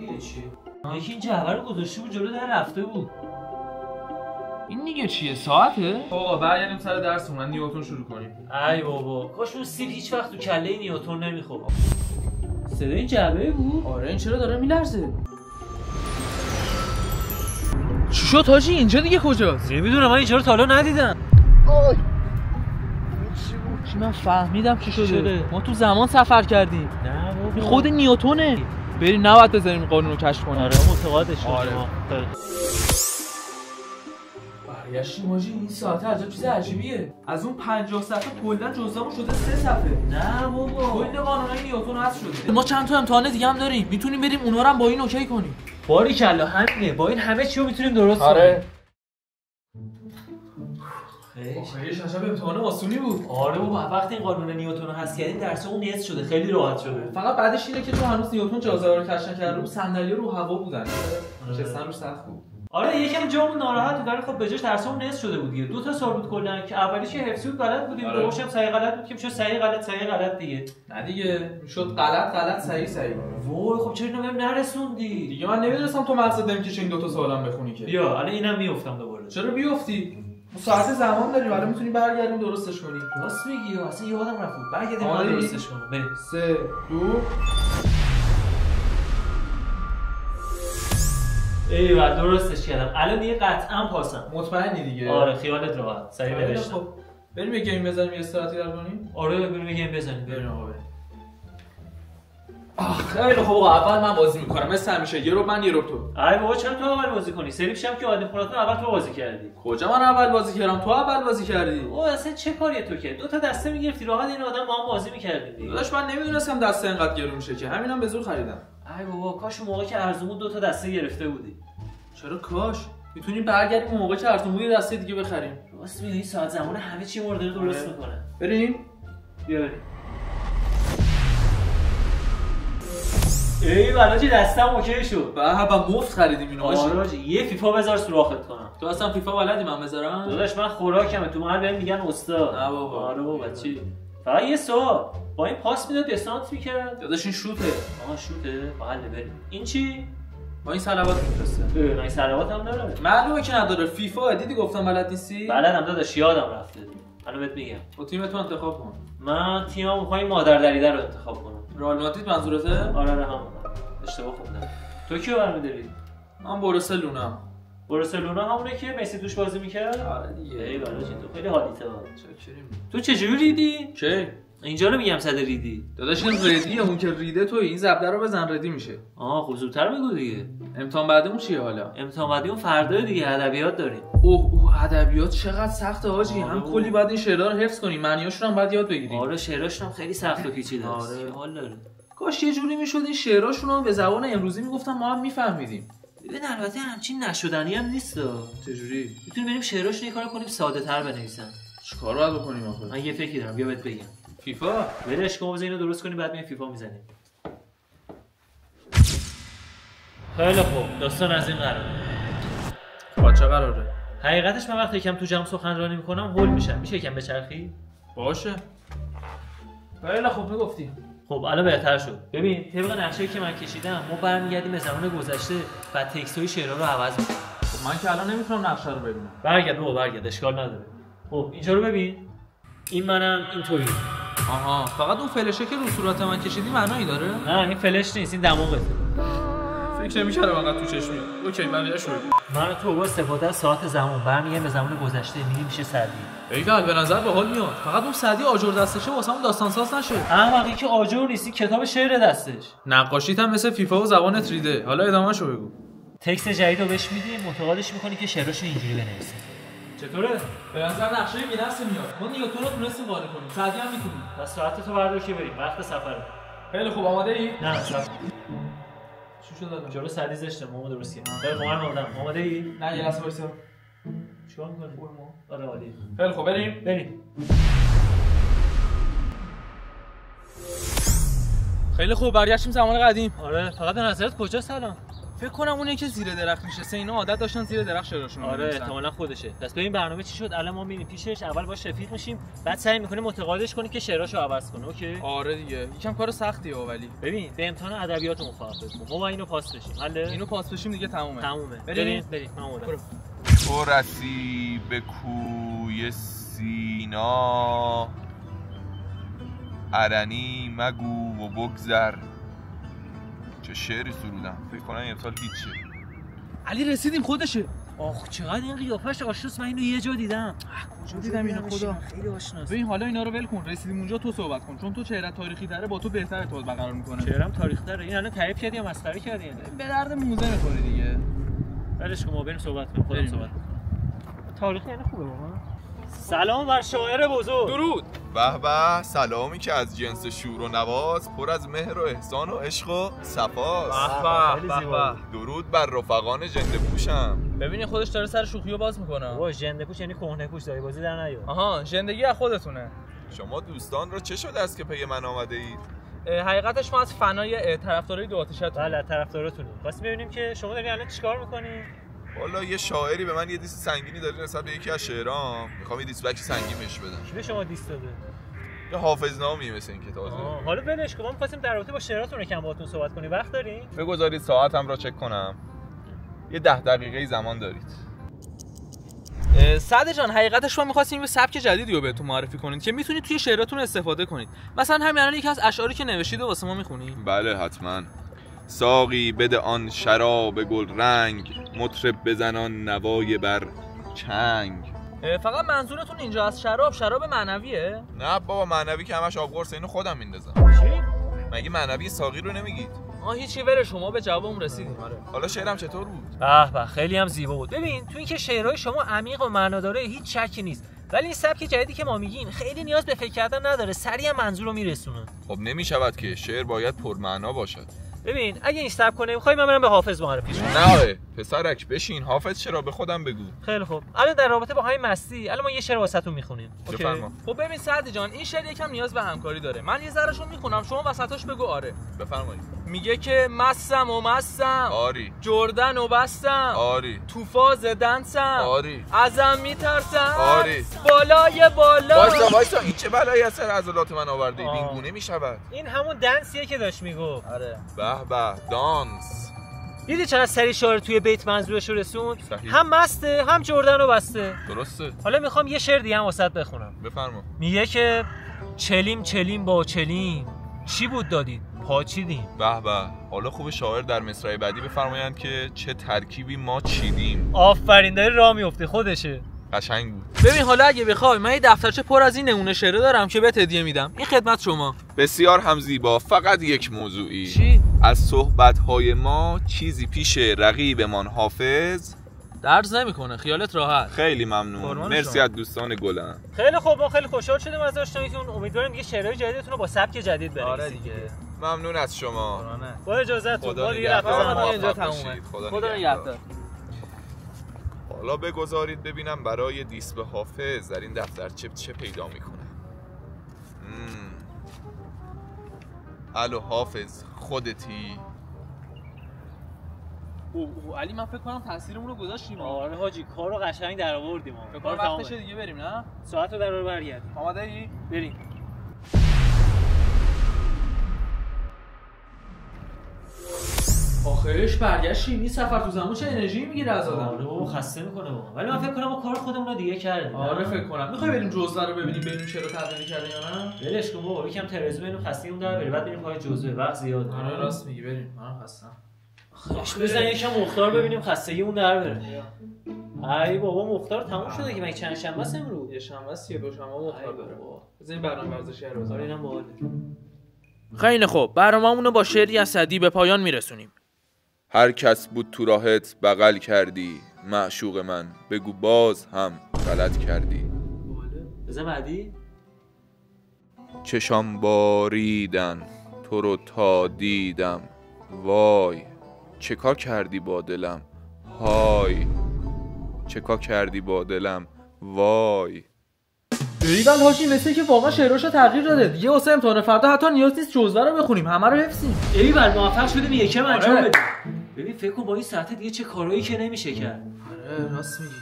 دیگه چیه؟ یکی این جعبه رو گذاشته بود جلو در رفته بود. این دیگه چیه؟ ساعته؟ آقا برگردیم سر درسمون، نیوتن شروع کنیم. ای بابا کاش اون سیب هیچ وقت تو کله نیوتن نمیخورد. صدای این جعبه بود؟ آره این چرا داره میلرزه؟ چی شد حاجی؟ اینجا دیگه کجاست؟ نمیدونم، من اینجا رو تا حالا ندیدم. چی من فهمیدم چی شده؟ ما تو زمان سفر کردیم. نه بابا خود نیوتنه. بریم نباید بذاریم این قانون رو کشف کنیم. آره معتقدش شدیم. آره. برگشتیم حاجی، این ساعته عجب چیز عجیبیه. از اون 50 صفحه کلا جزامون شده 3 صفحه. نه بابا کل قانونای نیوتن حذف شده. ما چند تا امتحان دیگه هم داریم. میتونیم بریم اونا رو هم با این اوکی کنیم. باریکلا همینه، با این همه چی رو میتونیم درست کنیم. آره. خیلی عجب امتحان آسونی بود. آره بابا وقتی این قانون نیوتن رو حذف کردیم درسمون نیست شده، خیلی راحت شده. فقط بعدش اینه که تو هنوز نیوتن جاذبه رو کشف نکرده بود، صندلی رو هوا بودن. نشستن رو سقف بود. آره یکم جامون ناراحت بود ولی خب به جاش درسمون نصف شده بود دیگه. 2 تا سوال بود کلا که اولیش حفظی بود بلد بودیم، دومش هم صحیح غلط بود که میشد صحیح غلط دیگه. نه دیگه میشد غلط صحیح. وای خب چرا اینو بهم نرسوندی؟ دیگه من نمیدونستم تو مقصد نمیکشه این 2 تا سوالم بخونی که. بیا الان اینم میافتم دوباره. چرا بیفتی؟ ساعت زمان داریم، الان میتونی برگردیم درستش کنی. راست میگی، اصلا یادم رفت. برگردیم درستش کنم. بریم. 3 2 ایول درستش کردم. الان دیگه قطعا پاسم. مطمئنی دیگه؟ آره خیالت راحت. سریع نوشتم. خب بریم یه گیم بزنیم یه استراتی در کنیم. آره بریم یه گیم بزنیم. بریم آقا بریم. خیلی خوب آقا اول من بازی میکنم مثل همیشه. یه رو من یه رو تو. ای بابا چرا تو اول بازی کنی؟ سری پیشم که آدم خودت اول تو بازی کردی. کجا من اول بازی کردم؟ تو اول بازی کردی. او اصلا چه کاریه تو که 2 تا دسته میگرفتی راحت این آدم با هم بازی میکردیم دیگه. داداش من نمیدونستم دسته اینقدر گرون میشه که همینم به زور خریدم. ای بابا کاش اون موقع که ارزون 2 تا دسته گرفته بودی. چرا کاش؟ میتونیم برگردیم اون موقع که ارزون بود یه دسته دیگه بخریم. راست میگی ساعت زمان همه چی مورد درست میکنه. بریم؟ بیا بریم. ای والا دستم اوکی شد. با مفت خریدیم اینو. آره یه فیفا بذار سوراخت کنم. تو اصلا فیفا بلدی من بذارم؟ داداش من خوراکمه، تو من بهم میگن استاد. نه بابا. آره بابا چی؟ فقط یه سوال، با این پاس میداد دسانت میکرد؟ داداش این شوته. شوته؟ بله بریم. این چی؟ با این صلوات میفرسته. من این صلوات هم داره. معلومه که نداره. فیفا دیدی گفتم بلد نیستی؟ بلدم داداش یادم رفته. الان بهت میگم. با تیم تو انتخاب کن. من تیمم میخوام مادر دریده رو انتخاب کنم. رئال مادرید منظورته؟ آره همون. اشتباه خوندم. تو کیو برمی‌داری؟ من بارسلونا. بارسلونا همونه که مسی توش بازی میکرد؟ آره دیگه. ای والا تو خیلی حالیته. چاکریم. تو چجوری ریدی؟ کی؟ اینجا رو میگم صد ریدی. داداش این ردیه، اون که ریده توی این زبده رو بزن ردی میشه. خب زودتر بگو دیگه. امتحان بعدمون چیه حالا؟ امتحان بعدیمون فردا دیگه، ادبیات داریم. اوه ادبیات چقدر سخته حاجی. هم بابا. کلی بعد این شعرها رو حفظ کنیم، معنیاشون هم بعد یاد بگیریم. آره شعراشون هم خیلی سخت و پیچیده است. آره. حال داره. کاش یه جوری میشد این شعراشون رو به زبان امروزی میگفتن ما هم میفهمیدیم. ببین البته همچین نشدنی هم نیست. چجوری؟ میتونیم بریم شعراشون یه کار کنیم ساده تر بنویسن. چیکار باید بکنیم آخه؟ من یه فکری دارم، بیا بهت بگم. فیفا؟ ولش کن اینو درست کنیم بعد میایم فیفا میزنیم. خیلی خوب داستان از این قراره. چه قراره؟ حقیقتش من وقتی یکم تو جمع سخنرانی میکنم هول میشم. میشه یکم بچرخی؟ باشه. خیلی خوب میگفتی. خب الان بهتر شد. ببین طبق نقشه‌ای که من کشیدم ما برمیگردیم به زمان گذشته و تکست‌های شعرها رو عوض می‌کنیم. خب من که الان نمیتونم نقشه رو ببینم. برگرد اشکال نداره. خب اینجا رو ببین. این منم اینطوری. آها فقط اون فلشه که رو صورت من کشیدی معنایی داره؟ نه این فلش نیست، این دماغته. فکر نمی‌کردم انقدر تو چشمی. اوکی من یه شوی. من تو با استفاده از ساعت زمان برمیگردیم به زمان گذشته میگیم میشه سعدی. ایول به نظر باحال میاد. فقط اون سعدی آجر دستشه واسمون داستان ساز نشه. احمقی که آجر نیستی، کتاب شعر دستش. نقاشیت هم مثل فیفا و زبانت ریده. حالا ادامه‌شو بگو. تکست جدید رو بهش میدیم، معتقدش می‌کنی که شعراشو اینجوری بنویسه. چطوره؟ به نظر نقشه بی‌نقص میاد. ما نیوتن رو تونستیم قانع کنیم. سعدی هم میتونیم. بس ساعتتو بردار که بریم. وقت سفره. خیلی خوب آماده ای؟ نه صبر. چی شد دادم؟ جلو سعدی زشته، مامان درست کرد. خیلی خوب من آماده ای؟ نه یه لحظه وایسا. چیکار می‌کنی؟ آره عالی. خیلی خوب بریم. خیلی خوب برگشتیم زمان قدیم. آره فقط به نظرت کجاست الان؟ فکر کنم اونه که زیر درخت نشسته، اینا عادت داشتن زیر درخت شعراشون رو آره احتمالاً خودشه. پس ببین برنامه چی شد، الان ما میریم پیشش، اول باش رفیق میشیم، بعد سعی میکنیم متقاعدش کنیم که شعراشو عوض کنه. اوکی؟ آره دیگه، یکم کار سختیه ولی ببین به امتحان ادبیات مخاطب ما با اینو پاس بشیم. حله؟ اینو پاس بشیم دیگه تمومه. بریم. تو رسی به کوی سینا، ارنی مگو و بگذر. چه شعری سرودم، فکر کنم امسال هیچه. علی رسیدیم خودشه. آخ چقدر این قیافش آشناست، من اینو یه جا دیدم. کجا دیدم اینو خدا؟ خیلی آشناست. ببین حالا اینا رو ول کن، رسیدیم اونجا تو صحبت کن، چون تو چهره تاریخی داره، با تو بهتر ارتباط برقرار میکنه. چهره‌ام تاریخی داره، این الان تعریف کردی یا مسخره کردی؟ به درد موزه میخوره دیگه. ولش کن، ما بریم صحبت کنیم. خودم صحبت کنم. تاریخی یعنی خوبه واقعا. سلام بر شاعر بزرگ. درود. به به، سلامی که از جنس شور و نواز، پر از مهر و احسان و عشق و صفاست. به به. درود بر رفقان ژنده پوشم. ببین خودش داره سر شوخیو باز میکنه. بابا ژنده پوش یعنی کهنه پوش، داری بازی در نیار. آها، ژندگی از خودتونه. شما دوستان را چه شده است که پی من آمده اید؟ حقیقتش ما از فنای طرفدارای دو آتشتون. بله طرفداراتونیم. خواستیم ببینیم که شما دارین الان چیکار میکنین؟ والا یه شاعری به من یه دیس سنگینی داره نسبت به یکی از شعرام، میخوام یه دیسبک سنگین بهش بدم. کی به شما دیس داده؟ یه حافظنامه‌ای مثل این که تازه. حالا ولش کن، ما می‌خواستیم در رابطه با شعراتون یکم باهاتون صحبت کنیم. وقت دارین؟ بگذارید ساعتم را چک کنم. یه 10 دقیقه زمان دارید. سعد جان، حقیقتش ما می‌خواستیم یه سبک جدیدی رو بهتون معرفی کنید که میتونید توی شعراتون استفاده کنید. مثلا همین الان یکی از اشعاری که نوشتید واسه ما می‌خونید؟ بله حتما. ساقی بده آن شراب گل رنگ، مطرب بزنان نوای بر چنگ. فقط منظورتون اینجا از شراب معنویه؟ نه بابا، معنوی که همش آبگرسه، اینو خودم میندازم. چی؟ مگه معنوی ساقی رو نمیگید؟ هیچی، بره شما به جوابم رسیدیم. آره. حالا شعرم چطور بود؟ به خیلی هم زیبا بود. ببین تو اینکه شعرهای شما عمیق و معناداره هیچ شکی نیست، ولی این سبک جدیدی که ما میگیم خیلی نیاز به فکر کردن نداره، سریع منظور رو میرسونه. خب نمیشود که، شعر باید پرمعنا باشد. ببین اگه این سبک کنه میخوای من برم به حافظ معرفی کنم. نه پسرک بشین، حافظ چرا، به خودم بگو. خیلی خوب. الان در رابطه با های مستی، الان ما یه شعر واسهتون میخونیم. بفرما. خب ببین سعد جان، این شعر یکم نیاز به همکاری داره. من یه ذرهشو میخونم، شما وسطاش بگو آره. بفرمایید. میگه که مستم آری. جردن و بستم آری. تو فاز دنسم آری. ازم میترسم آری. بالای بالا. وایسا این چه بلایی از سر عضلات من آورده ای؟ این گونه میشود. این همون دنسیه که داشت میگفت. آره. به دانس. دیدی چقدر سری شاعر توی بیت منظورش رو رسوند؟ صحیح. هم مسته هم جردن رو بسته. درسته. حالا میخوام یه شعر دیگه هم واسط بخونم. بفرما. میگه که چلیم با چلیم چی بود دادید پاچیدیم. به حالا خوب شاعر در مصرع بعدی بفرمایند که چه ترکیبی ما چیدیم. آفرین، داری راه میفته، خودشه. قشنگ بود. ببین حالا اگه بخوای من یه دفترچه پر از این نمونه شعر دارم که بهت هدیه میدم. این خدمت شما. بسیار هم زیبا، فقط یک موضوعی. چی؟ از صحبت‌های ما چیزی پیش رقیبمان حافظ درز نمیکنه، خیالت راحت. خیلی ممنون، مرسی از دوستان گلم. خیلی خوب، ما خیلی خوشحال شدیم از آشناییتون. امیدوارم دیگه شعرهای جدیدتون رو با سبک جدید بریم. آره دیگه. ممنون از شما. با اجازهتون. خدا دیگه رفت نگهدار. اینجا موفق تمومه. باشید. خدا نگهدار. حالا بگذارید ببینم برای دیس به حافظ در این دفترچه چه پیدا میکنه. الو حافظ، خودتی؟ علی من فکر کنم تاثیرمون رو گذاشتیم. آره حاجی، کارو قشنگ در آوردیم. فکر کنم وقتشه دیگه بریم، نه؟ ساعت رو در رو برگردیم. آماده ای؟ بریم. آخرش برگشتیم. این سفر تو زمان چه انرژی میگیره از آدم. آره بابا خسته میکنه بابا. ولی من فکر کنم ما کار خودمون رو دیگه کردیم. آره فکر کنم. میخوای بریم جزوه رو ببینیم ببینیم چرا تغییر کرده یا نه؟ ولش کن بابا، یکم ترازو ببینیم خستگیمون در بره، بعد بریم پای جزوه. وقت زیاد. آره راست میگی، بریم. منم خستم. بزن یکم مختار ببینیم خستگیمون در بره. ای بابا مختار تموم شده که، مگه چند شنبه است امروز؟ یه شنبه است یا دوشنبه مختار داره. بزنین برنامه ورزشی رو بزنیم. اینم باحال. خیلی خوب، برنامه‌مون رو با شعری از سعدی به پایان میرسونیم. هر کس بود تو راهت بغل کردی، معشوق من بگو باز هم غلط کردی. بزن بعدی. چشام باریدن تو رو تا دیدم، وای چه کار کردی با دلم، های چه کار کردی با دلم، وای. ایول هاشی، مثل که واقعا شعراشو تغییر داده دیگه. واسه امتحان فردا حتی نیاز نیست جزوه رو بخونیم، همه رو حفظیم. ایول موفق شدیم یکم انجام بدیم. ببین فکر کن با این ساعت دیگه چه کارایی که نمیشه کرد. آره راست میگی.